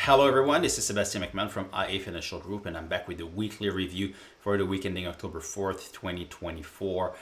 Hello everyone, this is Sebastian McMahon from IA Financial Group and I'm back with the weekly review for the week ending October 4th, 2024.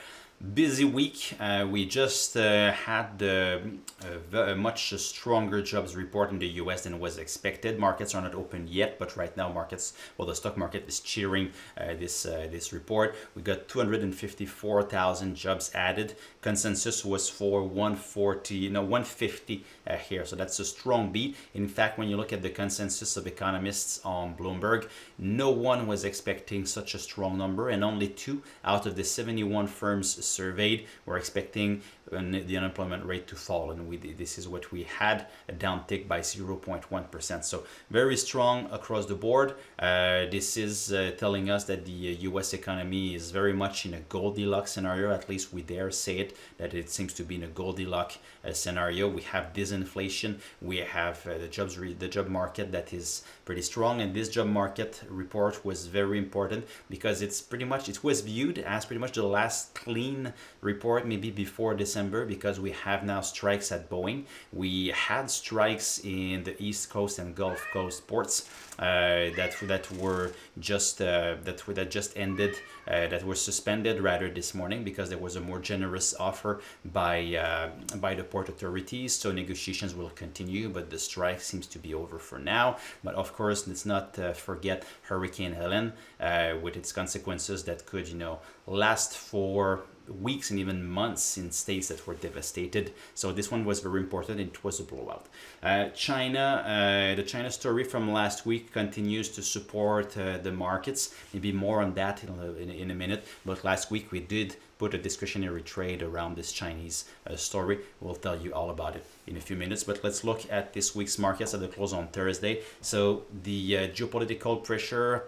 Busy week. We just had a much stronger jobs report in the US than was expected. Markets are not open yet, but right now the stock market is cheering this report. We got 254,000 jobs added. Consensus was for 150 here, so that's a strong beat. In fact, when you look at the consensus of economists on Bloomberg, no one was expecting such a strong number, and only 2 out of the 71 firms surveyed were expecting the unemployment rate to fall, and this is what we had, a downtick by 0.1%. So very strong across the board. This is telling us that the US economy is very much in a Goldilocks scenario. At least we dare say it, that it seems to be in a Goldilocks scenario. We have disinflation, we have the job market that is pretty strong, and this job market report was very important because it was viewed as pretty much the last clean report, maybe before December, because we have now strikes at Boeing. We had strikes in the East Coast and Gulf Coast ports that just ended, that were suspended rather this morning because there was a more generous offer by the port authorities. So negotiations will continue, but the strike seems to be over for now. But of course, let's not forget Hurricane Helen with its consequences that could last for weeks and even months in states that were devastated. So this one was very important. It was a blowout. China, the China story from last week continues to support the markets. Maybe more on that in a minute. But last week we did put a discretionary trade around this Chinese story. We'll tell you all about it in a few minutes. But let's look at this week's markets at the close on Thursday. So the geopolitical pressure,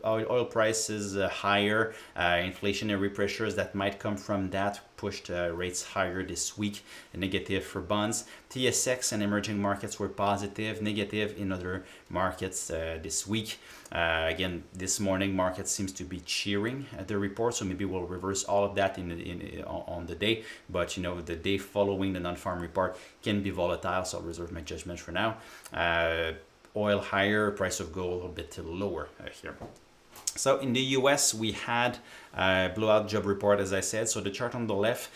oil prices higher, inflationary pressures that might come from that pushed rates higher this week, negative for bonds. TSX and emerging markets were positive, negative in other markets this week. Again, this morning market seems to be cheering at the report, so maybe we'll reverse all of that on the day. But the day following the non-farm report can be volatile, so I'll reserve my judgment for now. Oil higher, price of gold a bit lower here. So in the US, we had a blowout job report, as I said. So the chart on the left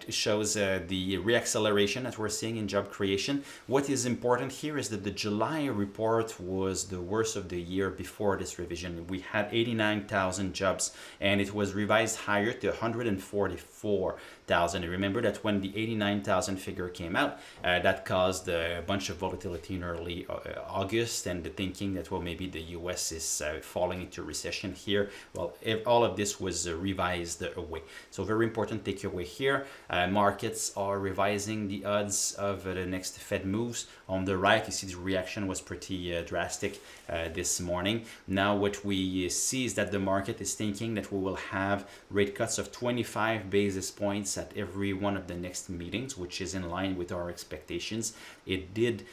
shows the reacceleration that we're seeing in job creation. What is important here is that the July report was the worst of the year before this revision. We had 89,000 jobs, and it was revised higher to 144,000. Remember that when the 89,000 figure came out, that caused a bunch of volatility in early August, and the thinking that, well, maybe the US is falling into recession here. Well, all of this was revised away. So very important takeaway here. Markets are revising the odds of the next Fed moves. On the right, you see the reaction was pretty drastic this morning. Now what we see is that the market is thinking that we will have rate cuts of 25 basis points at every one of the next meetings, which is in line with our expectations. It did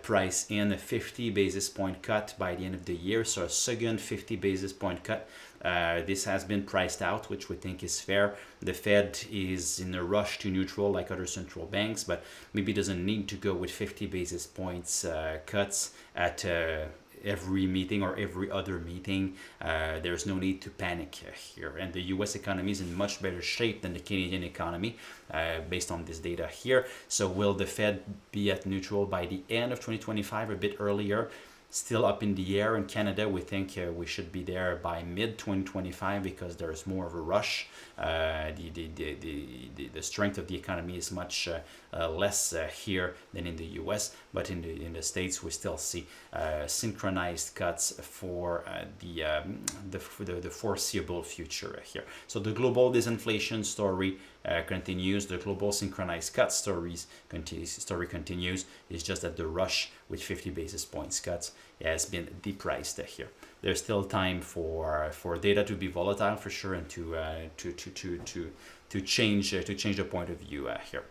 price in a 50 basis point cut by the end of the year, so a second 50 basis point cut. This has been priced out, which we think is fair. The Fed is in a rush to neutral like other central banks, but maybe doesn't need to go with 50 basis points cuts at every meeting or every other meeting. There's no need to panic here. And the US economy is in much better shape than the Canadian economy based on this data here. So will the Fed be at neutral by the end of 2025, a bit earlier? Still up in the air. In Canada, we think we should be there by mid-2025 because there's more of a rush. The strength of the economy is much less here than in the US, but in the States we still see synchronized cuts for the foreseeable future here. So the global disinflation story continues. The global synchronized cut story continues. It's just that the rush with 50 basis points cuts has been depriced here. There's still time for data to be volatile for sure, and to change the point of view here.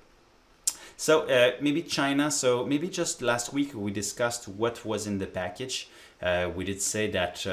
So maybe China. So maybe just last week we discussed what was in the package. We did say that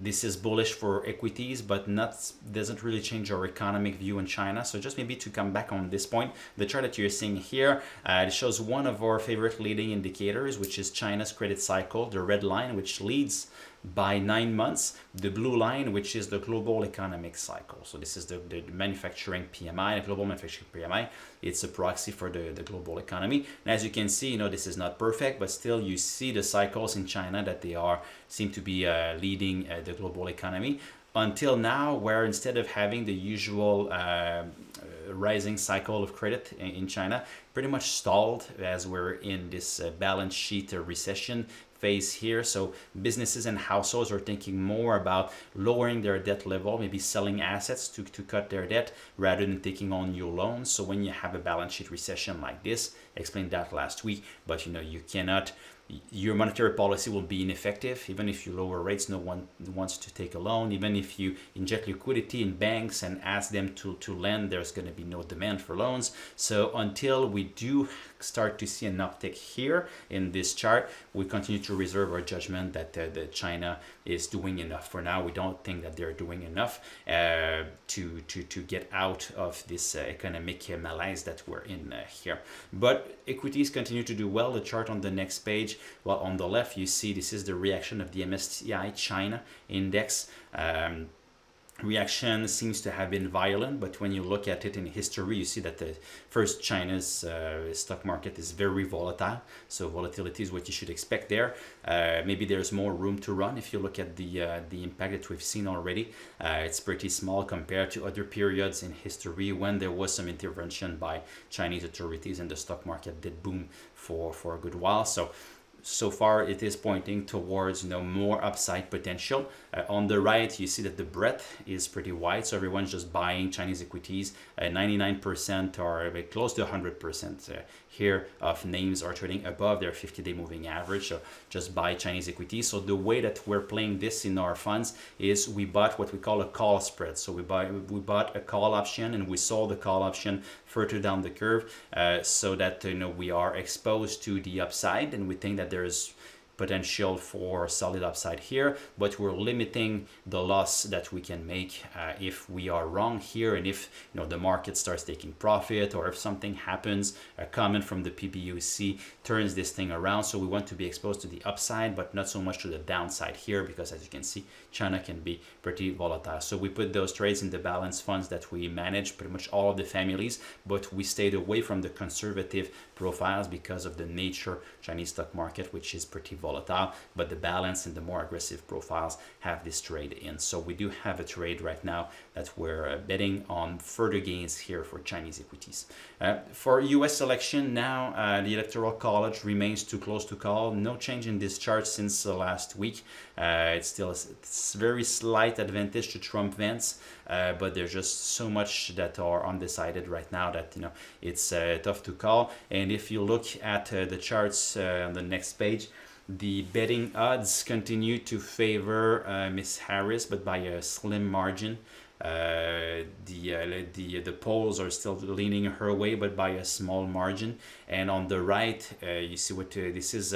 This is bullish for equities, but not doesn't really change our economic view in China. So just maybe to come back on this point, the chart that you're seeing here, it shows one of our favorite leading indicators, which is China's credit cycle, the red line, which leads by 9 months, the blue line, which is the global economic cycle. So this is the manufacturing PMI, the global manufacturing PMI. It's a proxy for the global economy. And as you can see, this is not perfect, but still you see the cycles in China that they seem to be leading the global economy. Until now, where instead of having the usual rising cycle of credit in China, pretty much stalled as we're in this balance sheet recession phase here. So businesses and households are thinking more about lowering their debt level, maybe selling assets to cut their debt rather than taking on new loans. So when you have a balance sheet recession like this, I explained that last week, but you cannot, your monetary policy will be ineffective. Even if you lower rates, no one wants to take a loan. Even if you inject liquidity in banks and ask them to lend, there's going to be no demand for loans. So until we do start to see an uptick here in this chart, we continue to reserve our judgment that China is doing enough. For now, we don't think that they're doing enough to get out of this economic malaise that we're in here. But equities continue to do well. The chart on the next page, well, on the left, you see this is the reaction of the MSCI China index. Reaction seems to have been violent, but when you look at it in history, you see that the first China's stock market is very volatile. So volatility is what you should expect there. Maybe there's more room to run if you look at the impact that we've seen already. It's pretty small compared to other periods in history when there was some intervention by Chinese authorities and the stock market did boom for a good while. So far it is pointing towards more upside potential. On the right, you see that the breadth is pretty wide, so everyone's just buying Chinese equities. 99% or close to 100% here of names are trading above their 50-day moving average, so just buy Chinese equities. So the way that we're playing this in our funds is we bought what we call a call spread. So we bought a call option and we sold the call option further down the curve, so that we are exposed to the upside, and we think that there's potential for solid upside here, but we're limiting the loss that we can make if we are wrong here, and if the market starts taking profit, or if something happens, a comment from the PBOC turns this thing around. So we want to be exposed to the upside, but not so much to the downside here, because as you can see, China can be pretty volatile. So we put those trades in the balanced funds that we manage, pretty much all of the families, but we stayed away from the conservative profiles because of the nature Chinese stock market, which is pretty volatile, but the balance and the more aggressive profiles have this trade in. So we do have a trade right now that we're betting on further gains here for Chinese equities. For US election now, the Electoral College remains too close to call. No change in this chart since last week. It's still a very slight advantage to Trump-Vance, but there's just so much that are undecided right now that it's tough to call. And if you look at the charts on the next page, the betting odds continue to favor Miss Harris, but by a slim margin. The polls are still leaning her way, but by a small margin. And on the right, you see what this is.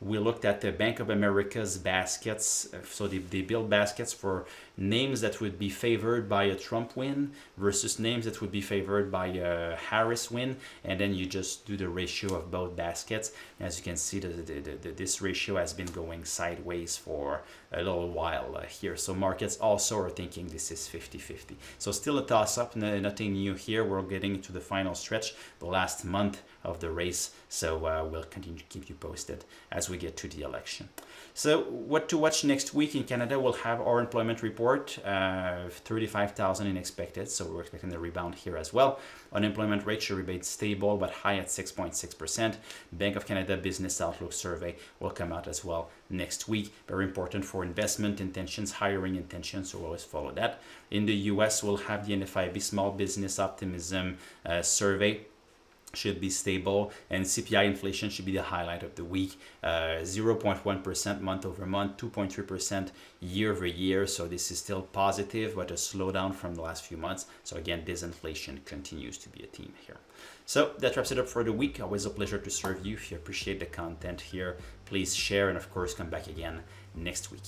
We looked at the Bank of America's baskets. So they build baskets for names that would be favored by a Trump win versus names that would be favored by a Harris win. And then you just do the ratio of both baskets. As you can see, this ratio has been going sideways for a little while here. So markets also are thinking this is 50-50. So still a toss-up, nothing new here. We're getting into the final stretch, the last month of the race. So we'll continue to keep you posted as we get to the election. So what to watch next week in Canada? We'll have our employment report, 35,000 in expected. So we're expecting a rebound here as well. Unemployment rate should remain stable but high at 6.6%. Bank of Canada Business Outlook Survey will come out as well next week. Very important for investment intentions, hiring intentions, so we'll always follow that. In the US, we'll have the NFIB Small Business Optimism Survey. Should be stable, and CPI inflation should be the highlight of the week. 0.1% month over month, 2.3% year over year. So this is still positive, but a slowdown from the last few months. So again, disinflation continues to be a theme here. So that wraps it up for the week. Always a pleasure to serve you. If you appreciate the content here, please share, and of course, come back again next week.